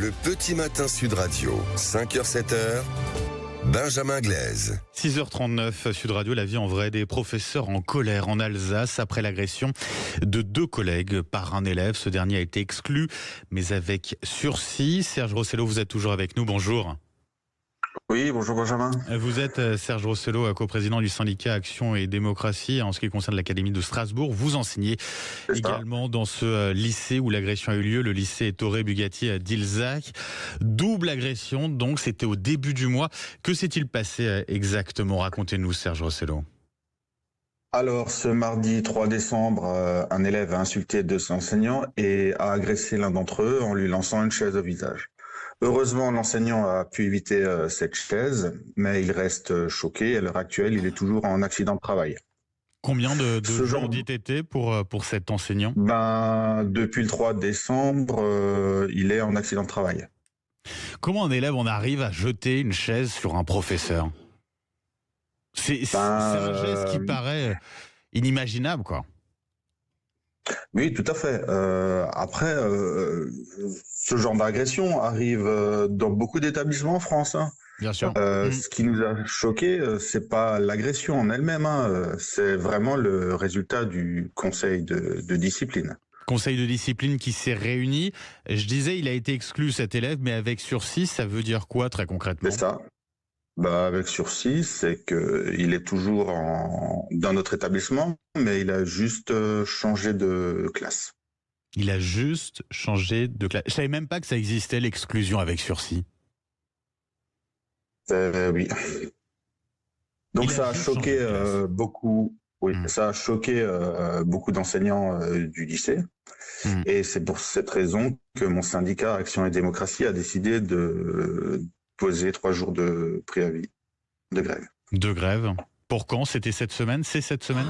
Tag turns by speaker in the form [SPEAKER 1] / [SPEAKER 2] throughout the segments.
[SPEAKER 1] Le petit matin Sud Radio, 5h-7h, Benjamin Glaise.
[SPEAKER 2] 6h39, Sud Radio, la vie en vrai des professeurs en colère en Alsace après l'agression de 2 collègues par un élève. Ce dernier a été exclu, mais avec sursis. Serge Rossello, vous êtes toujours avec nous, bonjour.
[SPEAKER 3] Oui, bonjour Benjamin.
[SPEAKER 2] Vous êtes Serge Rossello, coprésident du syndicat Action et Démocratie. En ce qui concerne l'Académie de Strasbourg, vous enseignez également dans ce lycée où l'agression a eu lieu, le lycée Ettore Bugatti à Dilzach. Double agression, donc c'était au début du mois. Que s'est-il passé exactement? Racontez-nous, Serge Rossello.
[SPEAKER 3] Alors, ce mardi 3 décembre, un élève a insulté 2 enseignants et a agressé l'un d'entre eux en lui lançant une chaise au visage. Heureusement, l'enseignant a pu éviter cette chaise, mais il reste choqué. À l'heure actuelle, il est toujours en accident de travail.
[SPEAKER 2] Combien de jours d'ITT pour cet enseignant?
[SPEAKER 3] Depuis le 3 décembre, il est en accident de travail.
[SPEAKER 2] Comment un élève en arrive à jeter une chaise sur un professeur? C'est un geste qui paraît inimaginable, quoi.
[SPEAKER 3] Oui, tout à fait. Après, ce genre d'agression arrive dans beaucoup d'établissements en France.
[SPEAKER 2] Bien sûr.
[SPEAKER 3] Ce qui nous a choqué, c'est pas l'agression en elle-même, c'est vraiment le résultat du conseil de discipline.
[SPEAKER 2] Conseil de discipline qui s'est réuni. Je disais, il a été exclu, cet élève, mais avec sursis, ça veut dire quoi très concrètement?
[SPEAKER 3] C'est ça. Avec sursis, c'est qu'il est toujours dans notre établissement, mais il a juste changé de classe.
[SPEAKER 2] Il a juste changé de classe. Je savais même pas que ça existait, l'exclusion avec sursis.
[SPEAKER 3] Oui. Donc ça a choqué beaucoup. Oui, ça a choqué beaucoup d'enseignants du lycée. Et c'est pour cette raison que mon syndicat Action et Démocratie a décidé de poser 3 jours de préavis de grève.
[SPEAKER 2] De grève. Pour quand? C'était cette semaine? C'est cette semaine?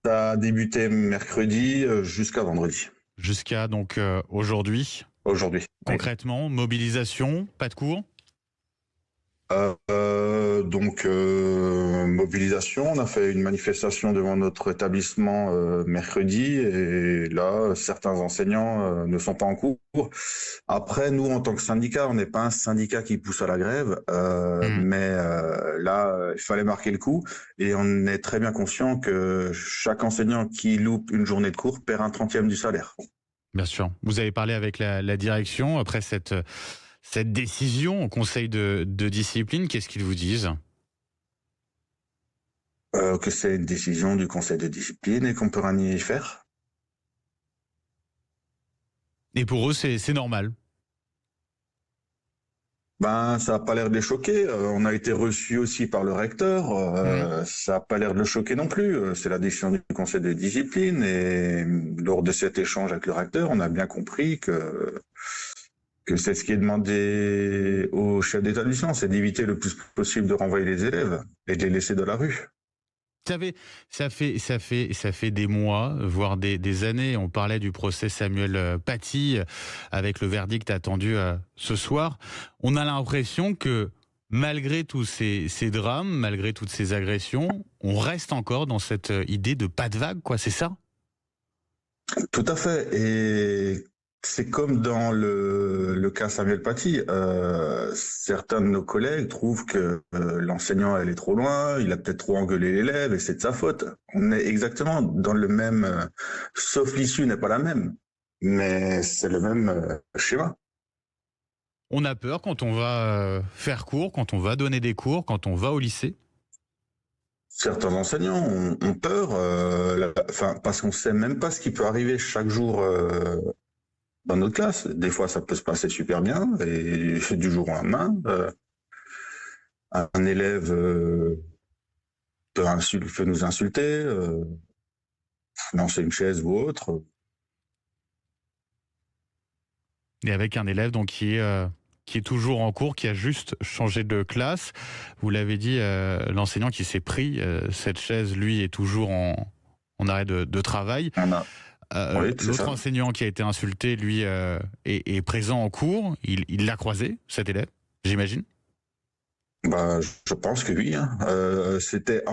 [SPEAKER 3] Ça a débuté mercredi jusqu'à vendredi.
[SPEAKER 2] Jusqu'à donc aujourd'hui?
[SPEAKER 3] Aujourd'hui.
[SPEAKER 2] Concrètement, mobilisation, pas de cours?
[SPEAKER 3] Mobilisation, on a fait une manifestation devant notre établissement mercredi et là, certains enseignants ne sont pas en cours. Après, nous, en tant que syndicat, on n'est pas un syndicat qui pousse à la grève, mais là, il fallait marquer le coup et on est très bien conscient que chaque enseignant qui loupe une journée de cours perd un 30e du salaire.
[SPEAKER 2] Bien sûr. Vous avez parlé avec la direction après cette décision au conseil de discipline. Qu'est-ce qu'ils vous disent?
[SPEAKER 3] Que c'est une décision du conseil de discipline et qu'on peut rien y faire.
[SPEAKER 2] Et pour eux, c'est normal?
[SPEAKER 3] Ça n'a pas l'air de les choquer. On a été reçus aussi par le recteur. Ça n'a pas l'air de le choquer non plus. C'est la décision du conseil de discipline. Et lors de cet échange avec le recteur, on a bien compris que c'est ce qui est demandé au chef d'établissement, c'est d'éviter le plus possible de renvoyer les élèves et de les laisser dans la rue.
[SPEAKER 2] Ça fait des mois, voire des années. On parlait du procès Samuel Paty avec le verdict attendu ce soir. On a l'impression que malgré tous ces drames, malgré toutes ces agressions, on reste encore dans cette idée de pas de vague, quoi. C'est ça?
[SPEAKER 3] Tout à fait. Et c'est comme dans le cas Samuel Paty. Certains de nos collègues trouvent que l'enseignant allait trop loin, il a peut-être trop engueulé l'élève et c'est de sa faute. On est exactement dans le même, sauf l'issue n'est pas la même, mais c'est le même schéma.
[SPEAKER 2] On a peur quand on va faire cours, quand on va donner des cours, quand on va au lycée?
[SPEAKER 3] Certains enseignants ont peur, parce qu'on sait même pas ce qui peut arriver chaque jour dans notre classe. Des fois, ça peut se passer super bien et du jour au lendemain, un élève peut nous insulter, lancer une chaise ou autre.
[SPEAKER 2] Et avec un élève donc qui est toujours en cours, qui a juste changé de classe. Vous l'avez dit, l'enseignant qui s'est pris cette chaise, lui, est toujours en arrêt de travail.
[SPEAKER 3] Oui,
[SPEAKER 2] l'autre enseignant qui a été insulté, lui, est présent en cours. Il l'a croisé, cet élève, j'imagine?
[SPEAKER 3] Je pense que oui. C'était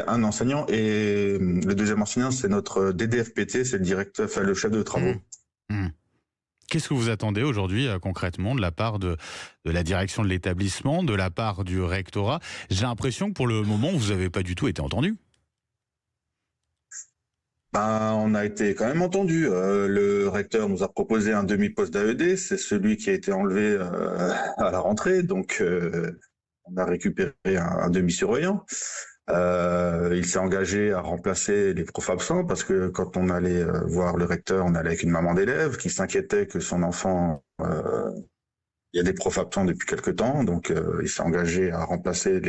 [SPEAKER 3] un enseignant et le deuxième enseignant, c'est notre DDFPT, c'est le directeur, le chef de travaux.
[SPEAKER 2] Qu'est-ce que vous attendez aujourd'hui concrètement de la part de la direction de l'établissement, de la part du rectorat? J'ai l'impression que pour le moment, vous n'avez pas du tout été entendu.
[SPEAKER 3] On a été quand même entendu. Le recteur nous a proposé un demi-poste d'AED, c'est celui qui a été enlevé à la rentrée, donc on a récupéré un demi-surveillant. Il s'est engagé à remplacer les profs absents parce que quand on allait voir le recteur, on allait avec une maman d'élève qui s'inquiétait que son enfant... il y a des profs absents depuis quelque temps, donc il s'est engagé à remplacer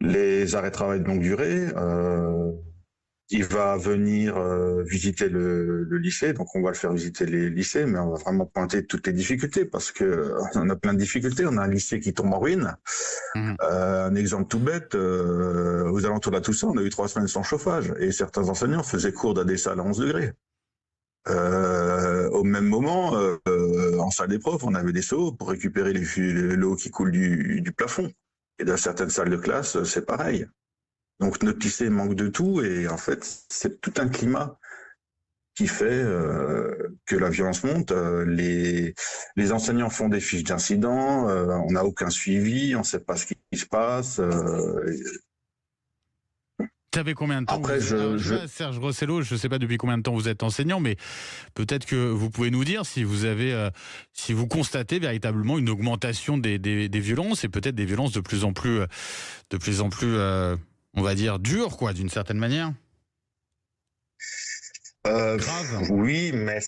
[SPEAKER 3] les arrêts de travail de longue durée. Il va venir visiter le lycée, donc on va le faire visiter les lycées, mais on va vraiment pointer toutes les difficultés parce que on a plein de difficultés. On a un lycée qui tombe en ruine. Un exemple tout bête, aux alentours de la Toussaint, on a eu 3 semaines sans chauffage et certains enseignants faisaient cours dans des salles à 11 degrés. Au même moment, en salle des profs, on avait des seaux pour récupérer l'eau qui coule du plafond. Et dans certaines salles de classe, c'est pareil. Donc notre lycée manque de tout et en fait c'est tout un climat qui fait que la violence monte. Les enseignants font des fiches d'incidents, on n'a aucun suivi, on ne sait pas ce qui se passe.
[SPEAKER 2] Ça fait combien de temps
[SPEAKER 3] Après,
[SPEAKER 2] Serge Rossello, je ne sais pas depuis combien de temps vous êtes enseignant, mais peut-être que vous pouvez nous dire si vous avez, si vous constatez véritablement une augmentation des violences et peut-être des violences de plus en plus, on va dire dures, quoi, d'une certaine manière.
[SPEAKER 3] Oui, mais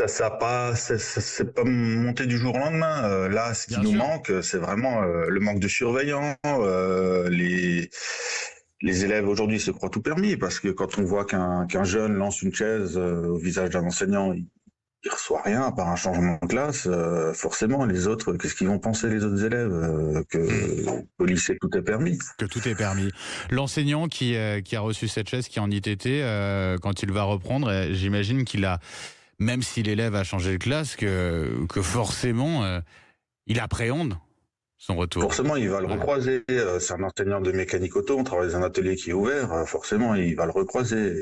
[SPEAKER 3] ça pas, c'est pas monté du jour au lendemain. Là, ce qui nous manque, c'est vraiment le manque de surveillants. Les élèves aujourd'hui se croient tout permis parce que quand on voit qu'un jeune lance une chaise au visage d'un enseignant, il reçoit rien à part un changement de classe. Forcément, les autres, qu'est-ce qu'ils vont penser les autres élèves que au lycée tout est permis.
[SPEAKER 2] Que tout est permis. L'enseignant qui a reçu cette chaise, qui est en ITT, quand il va reprendre, j'imagine qu'il a, même si l'élève a changé de classe, que forcément il appréhende son retour.
[SPEAKER 3] Forcément, il va le recroiser. C'est un enseignant de mécanique auto, on travaille dans un atelier qui est ouvert. Forcément, il va le recroiser.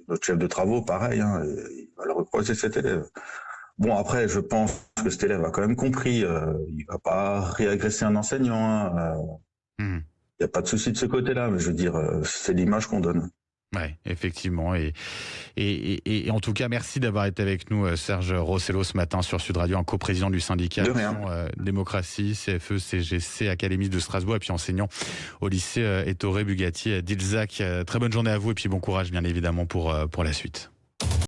[SPEAKER 3] Notre chef de travaux, pareil, il va le recroiser cet élève. Bon, après, je pense que cet élève a quand même compris. Il va pas réagresser un enseignant. Il n'y a pas de souci de ce côté-là, mais je veux dire, c'est l'image qu'on donne.
[SPEAKER 2] Oui, effectivement. Et en tout cas, merci d'avoir été avec nous, Serge Rossello, ce matin sur Sud Radio, un coprésident du syndicat Démocratie, CFE, CGC, Académie de Strasbourg, et puis enseignant au lycée Ettore Bugatti d'Ilzac. Très bonne journée à vous et puis bon courage, bien évidemment, pour la suite.